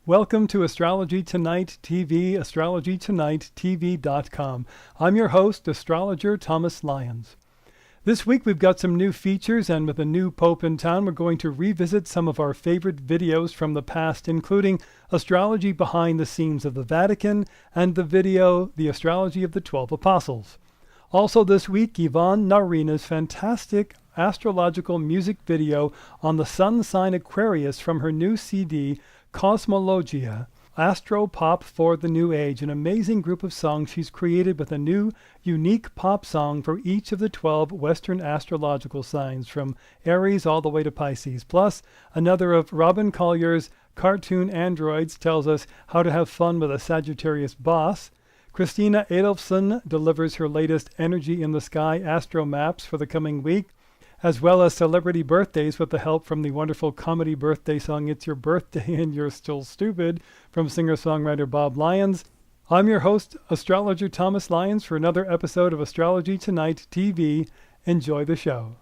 Welcome to Astrology Tonight TV, astrologytonighttv.com. I'm your host, astrologer Thomas Lyons. This week we've got some new features, and with a new Pope in town, we're going to revisit some of our favorite videos from the past, including Astrology Behind the Scenes of the Vatican and the video, The Astrology of the 12 Apostles. Also this week, Yvonne NARINA's fantastic astrological music video on the sun sign Aquarius from her new CD, Cosmologia, Astro Pop for the New Age, an amazing group of songs she's created with a new, unique pop song for each of the 12 Western astrological signs, from Aries all the way to Pisces. Plus, another of Robin Collier's cartoon androids tells us how to have fun with a Sagittarius boss. Christina Adolfsson delivers her latest Energy in the Sky astro maps for the coming week, as well as celebrity birthdays with the help from the wonderful comedy birthday song It's Your Birthday and You're Still Stupid from singer-songwriter Bob Lyons. I'm your host, astrologer Thomas Lyons, for another episode of Astrology Tonight TV. Enjoy the show.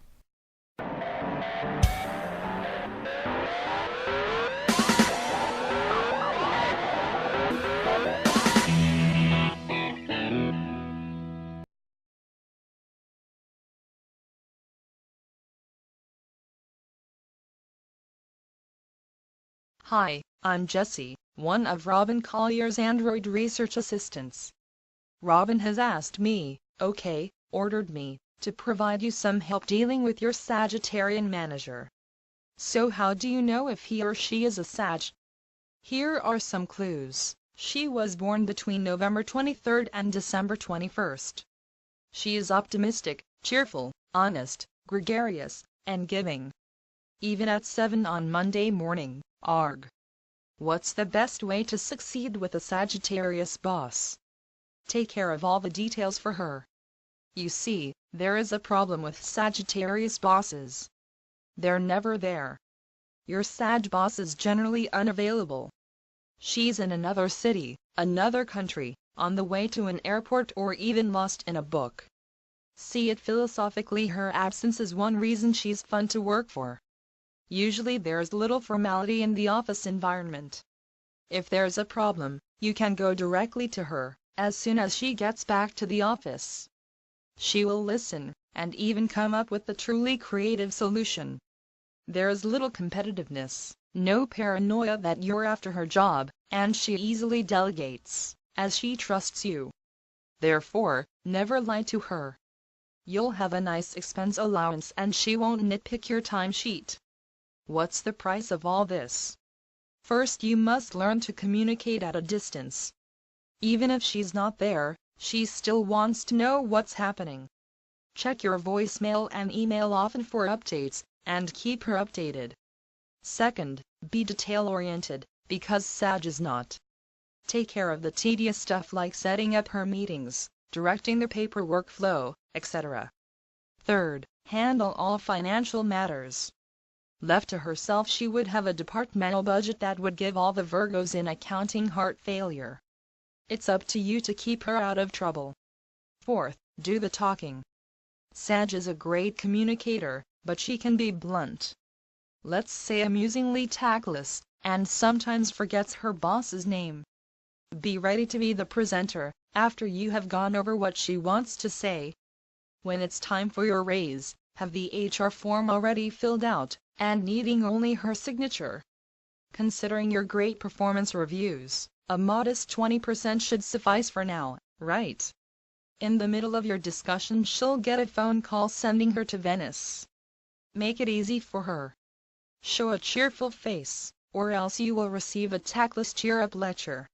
Hi, I'm Jessie, one of Robin Collier's Android research assistants. Robin has asked me, ordered me, to provide you some help dealing with your Sagittarian manager. So how do you know if he or she is a Sag? Here are some clues. She was born between November 23rd and December 21st. She is optimistic, cheerful, honest, gregarious, and giving. Even at 7 on Monday morning. Arg. What's the best way to succeed with a Sagittarius boss? Take care of all the details for her. You see, there is a problem with Sagittarius bosses. They're never there. Your Sag boss is generally unavailable. She's in another city, another country, on the way to an airport, or even lost in a book. See it philosophically, her absence is one reason she's fun to work for. Usually there's little formality in the office environment. If there's a problem, you can go directly to her, as soon as she gets back to the office. She will listen, and even come up with a truly creative solution. There's little competitiveness, no paranoia that you're after her job, and she easily delegates, as she trusts you. Therefore, never lie to her. You'll have a nice expense allowance and she won't nitpick your timesheet. What's the price of all this? First, you must learn to communicate at a distance. Even if she's not there, she still wants to know what's happening. Check your voicemail and email often for updates, and keep her updated. Second, be detail-oriented, because Sag is not. Take care of the tedious stuff like setting up her meetings, directing the paperwork flow, etc. Third, handle all financial matters. Left to herself, she would have a departmental budget that would give all the Virgos in accounting heart failure. It's up to you to keep her out of trouble. Fourth, do the talking. Sag is a great communicator, but she can be blunt. Let's say amusingly tactless, and sometimes forgets her boss's name. Be ready to be the presenter, after you have gone over what she wants to say. When it's time for your raise, have the HR form already filled out, and needing only her signature. Considering your great performance reviews, a modest 20% should suffice for now, right? In the middle of your discussion, she'll get a phone call sending her to Venice. Make it easy for her. Show a cheerful face, or else you will receive a tactless cheer-up lecture.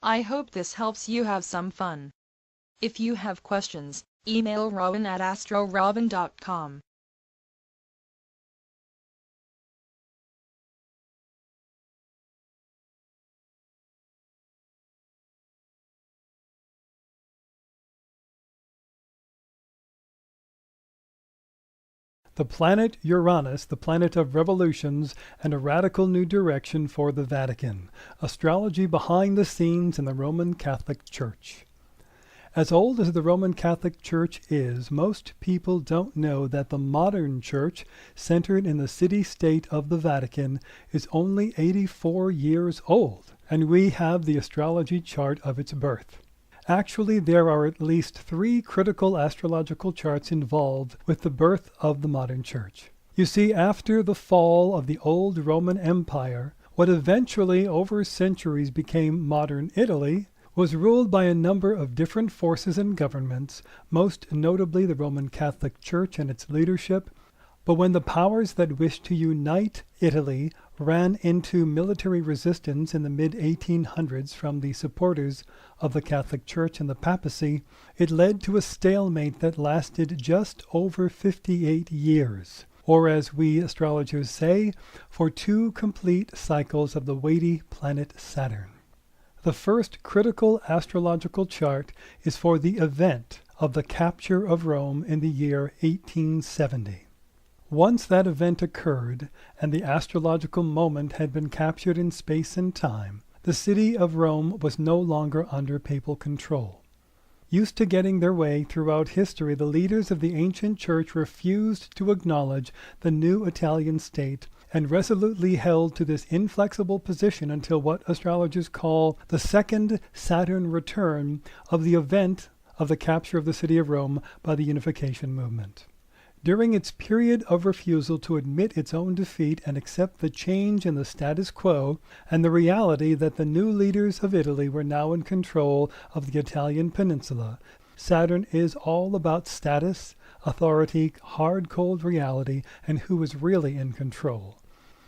I hope this helps you have some fun. If you have questions, email Robin at astrorobin.com. The planet Uranus, the planet of revolutions and a radical new direction for the Vatican. Astrology behind the scenes in the Roman Catholic Church. As old as the Roman Catholic Church is, most people don't know that the modern church, centered in the city-state of the Vatican, is only 84 years old, and we have the astrology chart of its birth. Actually, there are at least 3 critical astrological charts involved with the birth of the modern church. You see, after the fall of the old Roman Empire, what eventually over centuries became modern Italy was ruled by a number of different forces and governments, most notably the Roman Catholic Church and its leadership. But when the powers that wished to unite Italy ran into military resistance in the mid-1800s from the supporters of the Catholic Church and the papacy, it led to a stalemate that lasted just over 58 years, or as we astrologers say, for 2 complete cycles of the weighty planet Saturn. The first critical astrological chart is for the event of the capture of Rome in the year 1870. Once that event occurred, and the astrological moment had been captured in space and time, the city of Rome was no longer under papal control. Used to getting their way throughout history, the leaders of the ancient church refused to acknowledge the new Italian state and resolutely held to this inflexible position until what astrologers call the second Saturn return of the event of the capture of the city of Rome by the unification movement. During its period of refusal to admit its own defeat and accept the change in the status quo and the reality that the new leaders of Italy were now in control of the Italian peninsula, Saturn is all about status, authority, hard, cold reality, and who is really in control.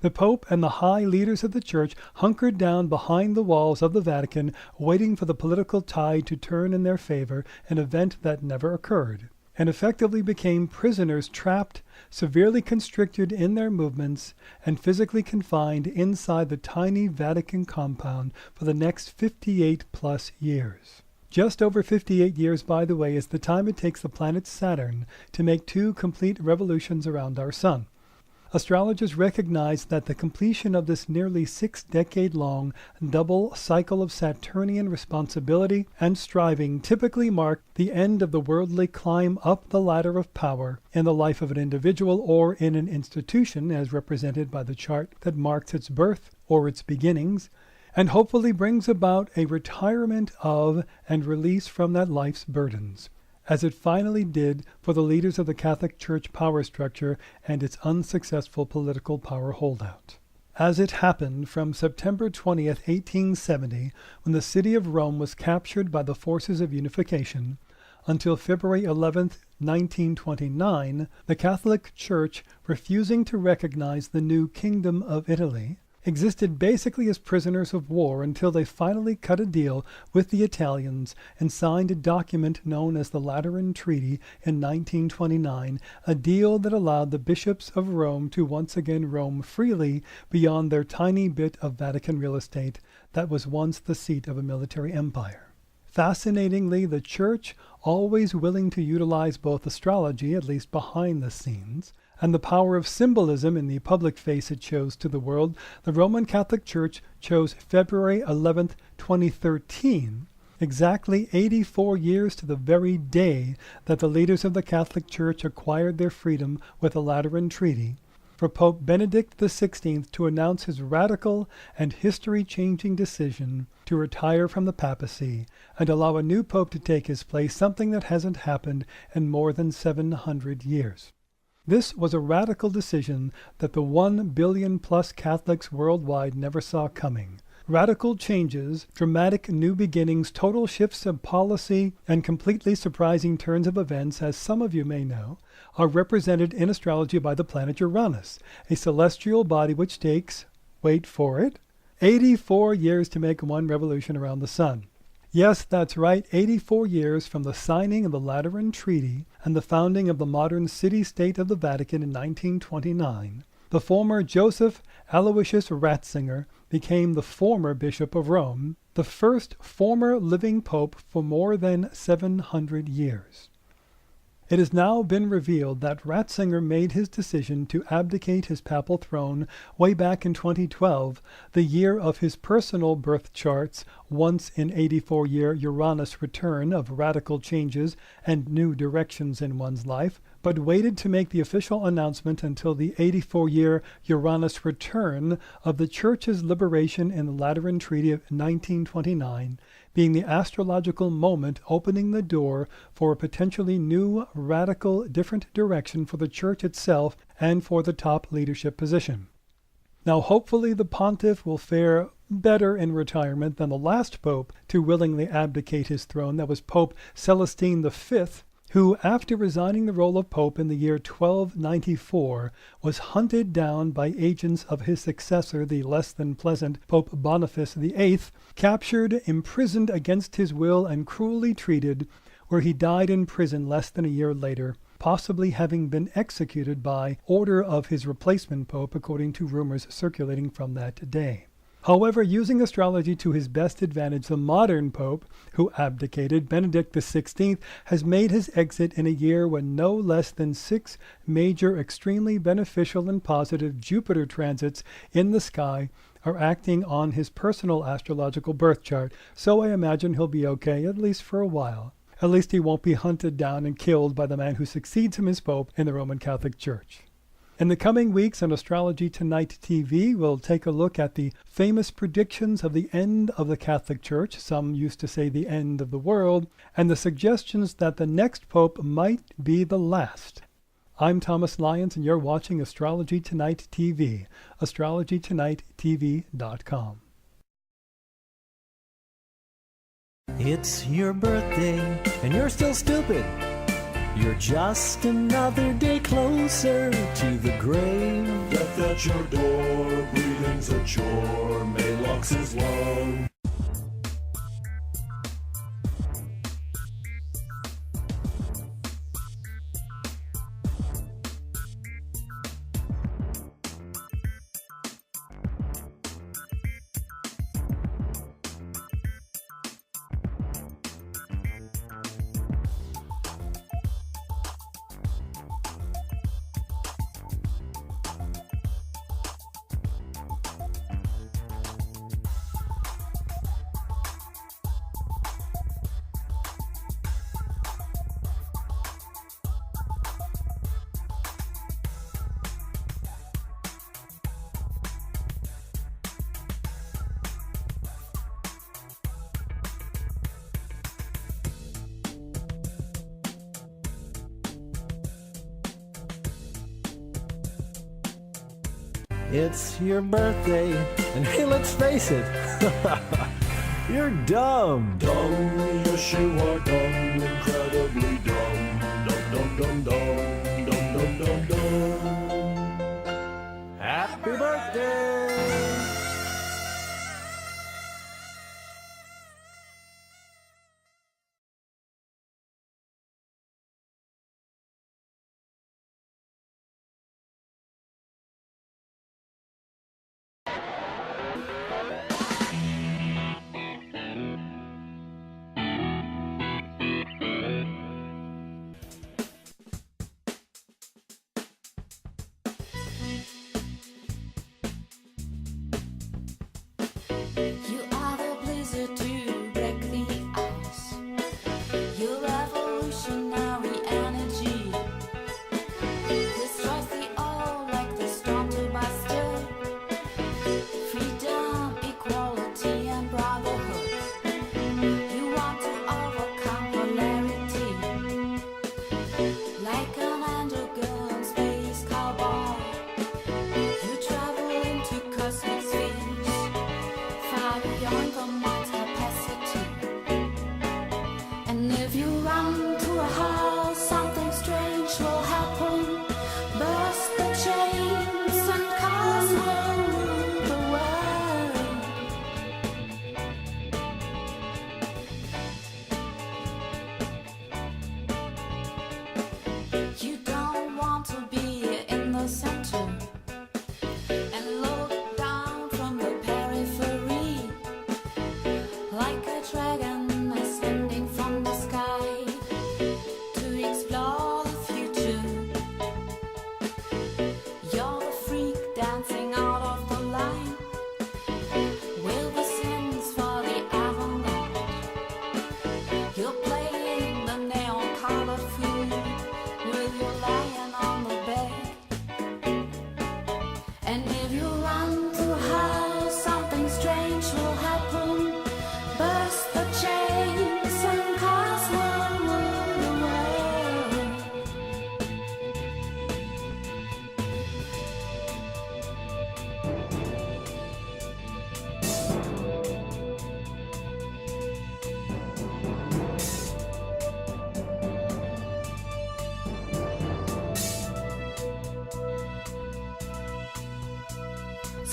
The Pope and the high leaders of the Church hunkered down behind the walls of the Vatican, waiting for the political tide to turn in their favor, an event that never occurred, and effectively became prisoners trapped, severely constricted in their movements, and physically confined inside the tiny Vatican compound for the next 58-plus years. Just over 58 years, by the way, is the time it takes the planet Saturn to make 2 complete revolutions around our sun. Astrologers recognize that the completion of this nearly 6-decade-long double cycle of Saturnian responsibility and striving typically marked the end of the worldly climb up the ladder of power in the life of an individual or in an institution, as represented by the chart that marks its birth or its beginnings, and hopefully brings about a retirement of and release from that life's burdens, as it finally did for the leaders of the Catholic Church power structure and its unsuccessful political power holdout. As it happened from September 20th, 1870, when the city of Rome was captured by the forces of unification, until February 11th, 1929, the Catholic Church, refusing to recognize the new Kingdom of Italy, existed basically as prisoners of war until they finally cut a deal with the Italians and signed a document known as the Lateran Treaty in 1929, a deal that allowed the bishops of Rome to once again roam freely beyond their tiny bit of Vatican real estate that was once the seat of a military empire. Fascinatingly, the Church, always willing to utilize both astrology, at least behind the scenes, and the power of symbolism in the public face it shows to the world, the Roman Catholic Church chose February 11th, 2013, exactly 84 years to the very day that the leaders of the Catholic Church acquired their freedom with the Lateran Treaty, for Pope Benedict XVI to announce his radical and history-changing decision to retire from the papacy and allow a new pope to take his place, something that hasn't happened in more than 700 years. This was a radical decision that the 1 billion-plus Catholics worldwide never saw coming. Radical changes, dramatic new beginnings, total shifts of policy, and completely surprising turns of events, as some of you may know, are represented in astrology by the planet Uranus, a celestial body which takes, wait for it, 84 years to make 1 revolution around the sun. Yes, that's right, 84 years from the signing of the Lateran Treaty and the founding of the modern city-state of the Vatican in 1929, the former Joseph Aloysius Ratzinger became the former Bishop of Rome, the first former living pope for more than 700 years. It has now been revealed that Ratzinger made his decision to abdicate his papal throne way back in 2012, the year of his personal birth chart's once in 84-year Uranus return of radical changes and new directions in one's life, but waited to make the official announcement until the 84-year Uranus return of the Church's liberation in the Lateran Treaty of 1929, being the astrological moment opening the door for a potentially new, radical, different direction for the Church itself and for the top leadership position. Now, hopefully the pontiff will fare better in retirement than the last pope to willingly abdicate his throne, that was Pope Celestine V, who, after resigning the role of pope in the year 1294, was hunted down by agents of his successor, the less than pleasant Pope Boniface VIII, captured, imprisoned against his will, and cruelly treated, where he died in prison less than a year later, possibly having been executed by order of his replacement pope, according to rumors circulating from that day. However, using astrology to his best advantage, the modern pope, who abdicated, Benedict XVI, has made his exit in a year when no less than 6 major, extremely beneficial and positive Jupiter transits in the sky are acting on his personal astrological birth chart, so I imagine he'll be okay, at least for a while. At least he won't be hunted down and killed by the man who succeeds him as pope in the Roman Catholic Church. In the coming weeks on Astrology Tonight TV, we'll take a look at the famous predictions of the end of the Catholic Church, some used to say the end of the world, and the suggestions that the next pope might be the last. I'm Thomas Lyons, and you're watching Astrology Tonight TV, astrologytonighttv.com. It's your birthday, and you're still stupid. You're just another day closer to the grave. Death at your door, breathing's a chore, Malox is long. It's your birthday, and hey, let's face it, you're dumb. Dumb, yes you are dumb, incredibly dumb. Dumb, dumb, dumb, dumb, dumb, dumb, dumb, dumb. Happy birthday! You are the blizzard to break the ice. Your revolutionary energy destroys the old like the storm to Bastille. Freedom, equality, and brotherhood. You want to overcome polarity like an underground space cowboy. You travel into cosmic spheres, far beyond the mind's capacity. And if you run to a house, something strange will happen. Burst the chains and cause will rule the world. You don't want to be in the center and look down from the periphery like a dragon ascending from the sky to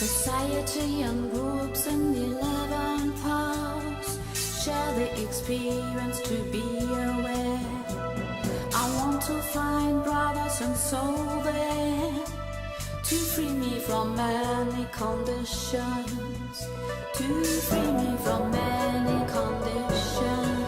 Society and groups in the 11th house share the experience to be aware. I want to find brothers and soul there to free me from many conditions, to free me from many conditions.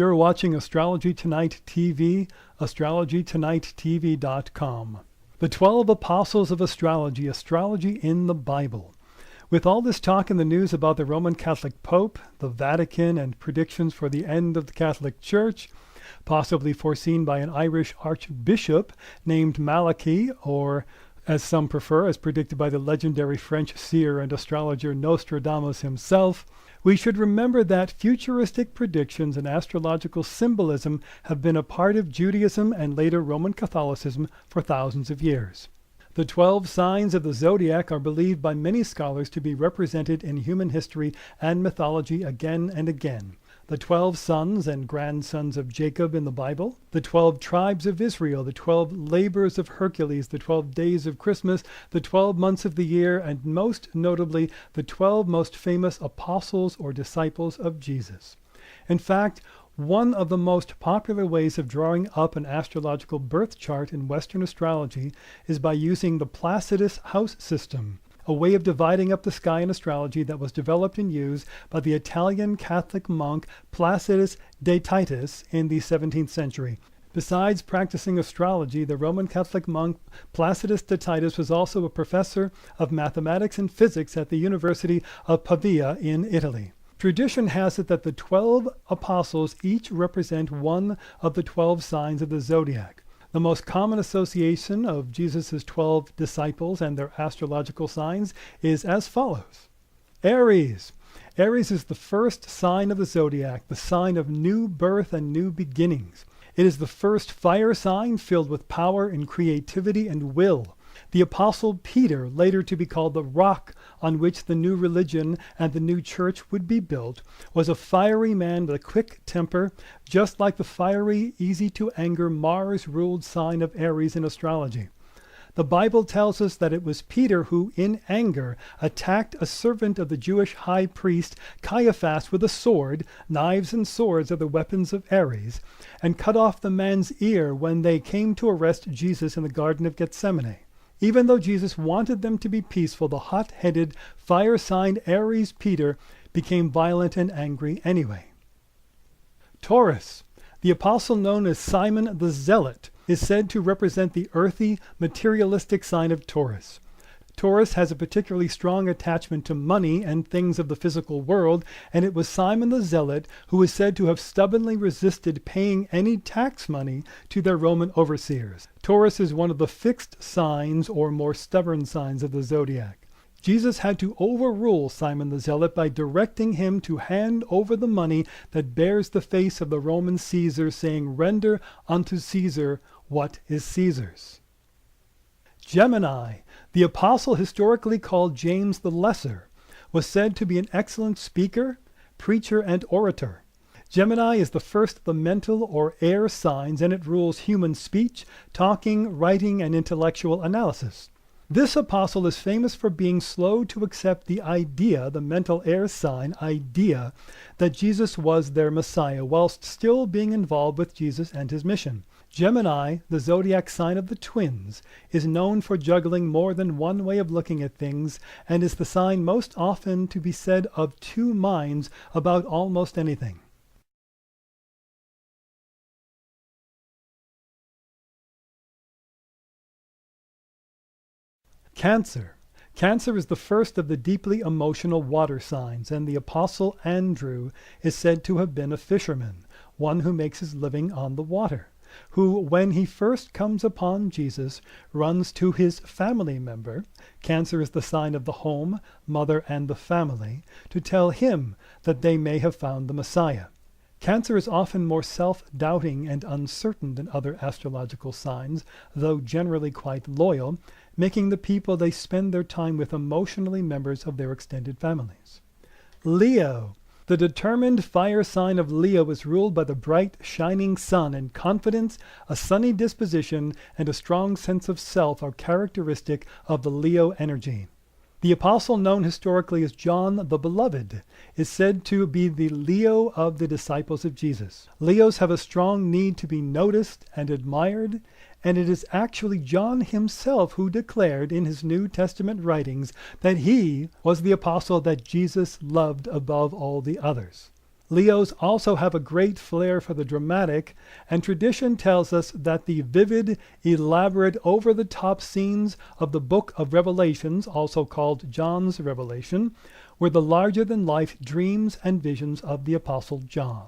You're watching Astrology Tonight TV, astrologytonighttv.com. The 12 Apostles of Astrology, Astrology in the Bible. With all this talk in the news about the Roman Catholic Pope, the Vatican, and predictions for the end of the Catholic Church, possibly foreseen by an Irish archbishop named Malachi, or as some prefer, as predicted by the legendary French seer and astrologer Nostradamus himself, we should remember that futuristic predictions and astrological symbolism have been a part of Judaism and later Roman Catholicism for thousands of years. The 12 signs of the zodiac are believed by many scholars to be represented in human history and mythology again and again. The 12 sons and grandsons of Jacob in the Bible, the 12 tribes of Israel, the 12 labors of Hercules, the 12 days of Christmas, the 12 months of the year, and most notably, the 12 most famous apostles or disciples of Jesus. In fact, one of the most popular ways of drawing up an astrological birth chart in Western astrology is by using the Placidus house system, a way of dividing up the sky in astrology that was developed and used by the Italian Catholic monk Placidus de Titus in the 17th century. Besides practicing astrology, the Roman Catholic monk Placidus de Titus was also a professor of mathematics and physics at the University of Pavia in Italy. Tradition has it that the 12 apostles each represent one of the 12 signs of the zodiac. The most common association of Jesus' 12 disciples and their astrological signs is as follows. Aries. Aries is the first sign of the zodiac, the sign of new birth and new beginnings. It is the first fire sign filled with power and creativity and will. The Apostle Peter, later to be called the rock on which the new religion and the new church would be built, was a fiery man with a quick temper, just like the fiery, easy-to-anger Mars-ruled sign of Aries in astrology. The Bible tells us that it was Peter who, in anger, attacked a servant of the Jewish high priest Caiaphas with a sword. Knives and swords are the weapons of Aries, and cut off the man's ear when they came to arrest Jesus in the Garden of Gethsemane. Even though Jesus wanted them to be peaceful, the hot-headed, fire-sign Aries Peter became violent and angry anyway. Taurus. The apostle known as Simon the Zealot is said to represent the earthy, materialistic sign of Taurus. Taurus has a particularly strong attachment to money and things of the physical world, and it was Simon the Zealot who is said to have stubbornly resisted paying any tax money to their Roman overseers. Taurus is one of the fixed signs or more stubborn signs of the zodiac. Jesus had to overrule Simon the Zealot by directing him to hand over the money that bears the face of the Roman Caesar, saying, "Render unto Caesar what is Caesar's." Gemini. The apostle, historically called James the Lesser, was said to be an excellent speaker, preacher, and orator. Gemini is the first of the mental or air signs, and it rules human speech, talking, writing, and intellectual analysis. This apostle is famous for being slow to accept the idea, the mental air sign idea, that Jesus was their Messiah, whilst still being involved with Jesus and his mission. Gemini, the zodiac sign of the twins, is known for juggling more than one way of looking at things, and is the sign most often to be said of two minds about almost anything. Cancer. Cancer is the first of the deeply emotional water signs, and the apostle Andrew is said to have been a fisherman, one who makes his living on the water, who, when he first comes upon Jesus, runs to his family member — Cancer is the sign of the home, mother, and the family — to tell him that they may have found the Messiah. Cancer is often more self-doubting and uncertain than other astrological signs, though generally quite loyal, making the people they spend their time with emotionally members of their extended families. Leo. The determined fire sign of Leo is ruled by the bright, shining sun, and confidence, a sunny disposition, and a strong sense of self are characteristic of the Leo energy. The apostle, known historically as John the Beloved, is said to be the Leo of the disciples of Jesus. Leos have a strong need to be noticed and admired, and it is actually John himself who declared in his New Testament writings that he was the apostle that Jesus loved above all the others. Leos also have a great flair for the dramatic, and tradition tells us that the vivid, elaborate, over-the-top scenes of the book of Revelations, also called John's Revelation, were the larger-than-life dreams and visions of the Apostle John.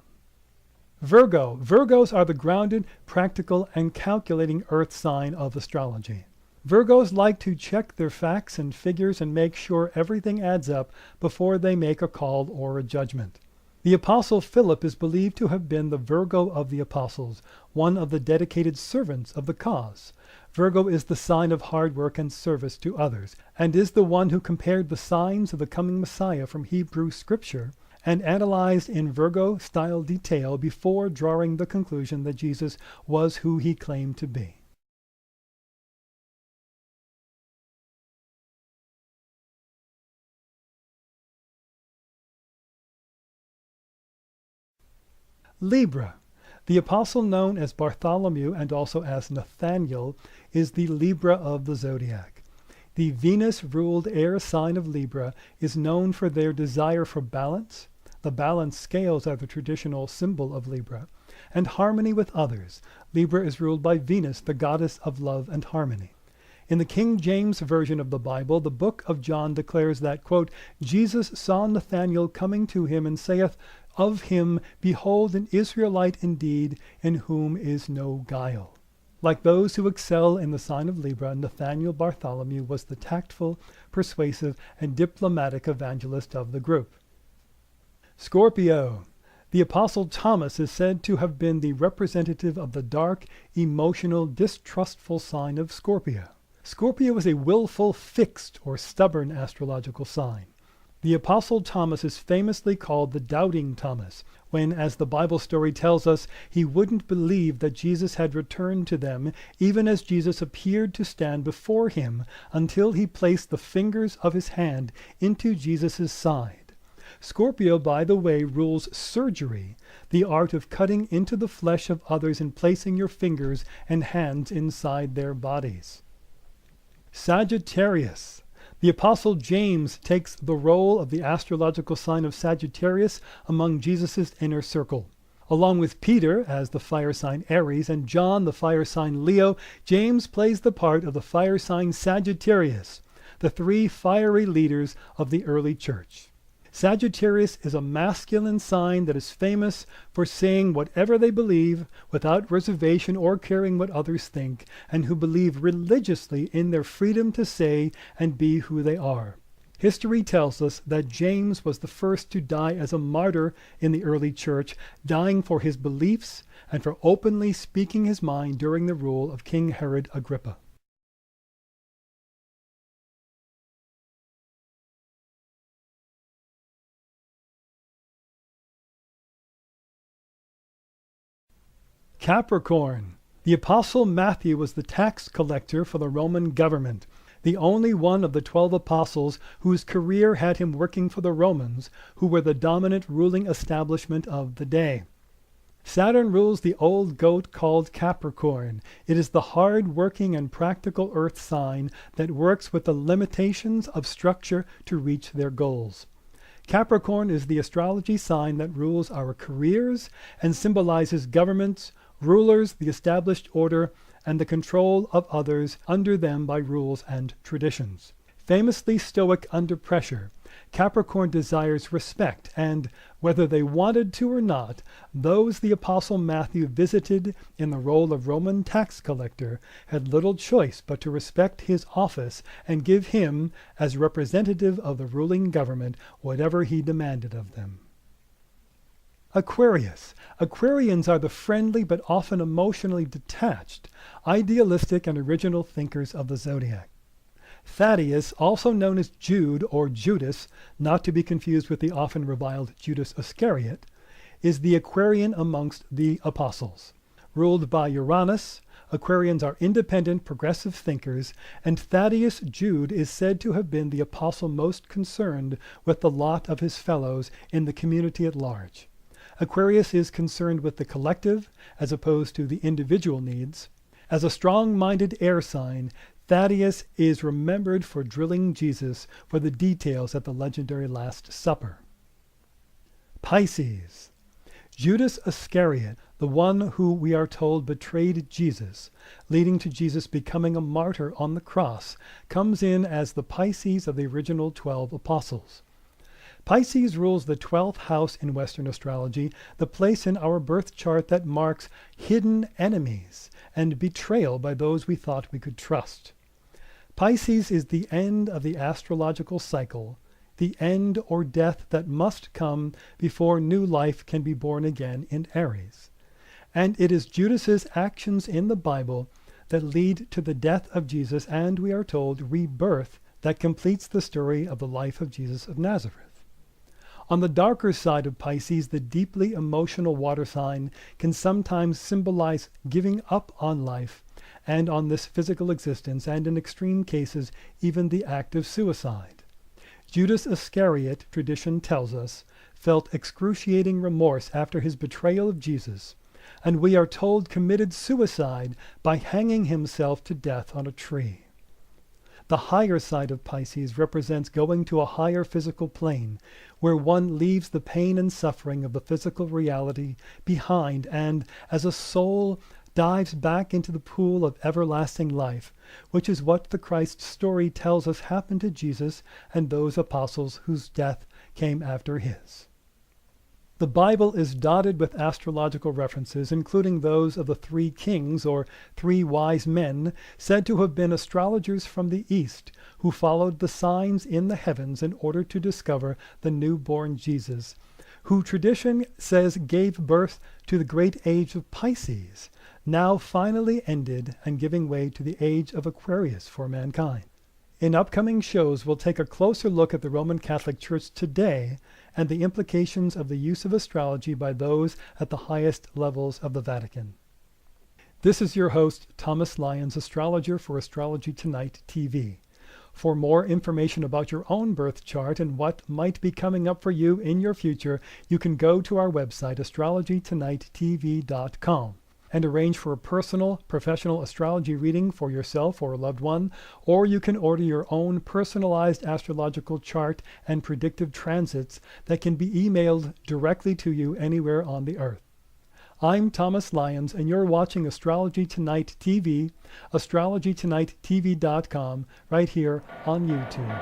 Virgo. Virgos are the grounded, practical, and calculating earth sign of astrology. Virgos like to check their facts and figures and make sure everything adds up before they make a call or a judgment. The Apostle Philip is believed to have been the Virgo of the apostles, one of the dedicated servants of the cause. Virgo is the sign of hard work and service to others, and is the one who compared the signs of the coming Messiah from Hebrew scripture and analyzed in Virgo-style detail before drawing the conclusion that Jesus was who he claimed to be. Libra. The apostle known as Bartholomew and also as Nathaniel is the Libra of the zodiac. The Venus-ruled air sign of Libra is known for their desire for balance. The balance scales are the traditional symbol of Libra, and harmony with others. Libra is ruled by Venus, the goddess of love and harmony. In the King James Version of the Bible, the book of John declares that, quote, Jesus saw Nathanael coming to him and saith of him, Behold, an Israelite indeed, in whom is no guile. Like those who excel in the sign of Libra, Nathaniel Bartholomew was the tactful, persuasive, and diplomatic evangelist of the group. Scorpio. The Apostle Thomas is said to have been the representative of the dark, emotional, distrustful sign of Scorpio. Scorpio is a willful, fixed, or stubborn astrological sign. The Apostle Thomas is famously called the Doubting Thomas, when, as the Bible story tells us, he wouldn't believe that Jesus had returned to them, even as Jesus appeared to stand before him, until he placed the fingers of his hand into Jesus' side. Scorpio, by the way, rules surgery, the art of cutting into the flesh of others and placing your fingers and hands inside their bodies. Sagittarius. The Apostle James takes the role of the astrological sign of Sagittarius among Jesus' inner circle. Along with Peter as the fire sign Aries and John the fire sign Leo, James plays the part of the fire sign Sagittarius, the three fiery leaders of the early church. Sagittarius is a masculine sign that is famous for saying whatever they believe without reservation or caring what others think, and who believe religiously in their freedom to say and be who they are. History tells us that James was the first to die as a martyr in the early church, dying for his beliefs and for openly speaking his mind during the rule of King Herod Agrippa. Capricorn. The Apostle Matthew was the tax collector for the Roman government, the only one of the 12 apostles whose career had him working for the Romans, who were the dominant ruling establishment of the day. Saturn rules the old goat called Capricorn. It is the hard-working and practical earth sign that works with the limitations of structure to reach their goals. Capricorn is the astrology sign that rules our careers and symbolizes governments, rulers, the established order, and the control of others under them by rules and traditions. Famously stoic under pressure, Capricorn desires respect, and, whether they wanted to or not, those the Apostle Matthew visited in the role of Roman tax collector had little choice but to respect his office and give him, as representative of the ruling government, whatever he demanded of them. Aquarius. Aquarians are the friendly but often emotionally detached, idealistic and original thinkers of the zodiac. Thaddeus, also known as Jude or Judas, not to be confused with the often reviled Judas Iscariot, is the Aquarian amongst the apostles. Ruled by Uranus, Aquarians are independent, progressive thinkers, and Thaddeus Jude is said to have been the apostle most concerned with the lot of his fellows in the community at large. Aquarius is concerned with the collective as opposed to the individual needs. As a strong-minded air sign, Thaddeus is remembered for drilling Jesus for the details at the legendary Last Supper. Pisces. Judas Iscariot, the one who we are told betrayed Jesus, leading to Jesus becoming a martyr on the cross, comes in as the Pisces of the original 12 apostles. Pisces rules the 12th house in Western astrology, the place in our birth chart that marks hidden enemies and betrayal by those we thought we could trust. Pisces is the end of the astrological cycle, the end or death that must come before new life can be born again in Aries. And it is Judas's actions in the Bible that lead to the death of Jesus and, we are told, rebirth that completes the story of the life of Jesus of Nazareth. On the darker side of Pisces, the deeply emotional water sign can sometimes symbolize giving up on life and on this physical existence, and in extreme cases, even the act of suicide. Judas Iscariot, tradition tells us, felt excruciating remorse after his betrayal of Jesus, and we are told committed suicide by hanging himself to death on a tree. The higher side of Pisces represents going to a higher physical plane, where one leaves the pain and suffering of the physical reality behind and, as a soul, dives back into the pool of everlasting life, which is what the Christ story tells us happened to Jesus and those apostles whose death came after his. The Bible is dotted with astrological references, including those of the 3 kings, or 3 wise men, said to have been astrologers from the East, who followed the signs in the heavens in order to discover the newborn Jesus, who tradition says gave birth to the great age of Pisces, now finally ended and giving way to the age of Aquarius for mankind. In upcoming shows, we'll take a closer look at the Roman Catholic Church today and the implications of the use of astrology by those at the highest levels of the Vatican. This is your host, Thomas Lyons, astrologer for Astrology Tonight TV. For more information about your own birth chart and what might be coming up for you in your future, you can go to our website, astrologytonighttv.com. and arrange for a personal, professional astrology reading for yourself or a loved one, or you can order your own personalized astrological chart and predictive transits that can be emailed directly to you anywhere on the earth. I'm Thomas Lyons, and you're watching Astrology Tonight TV, astrologytonighttv.com, right here on YouTube.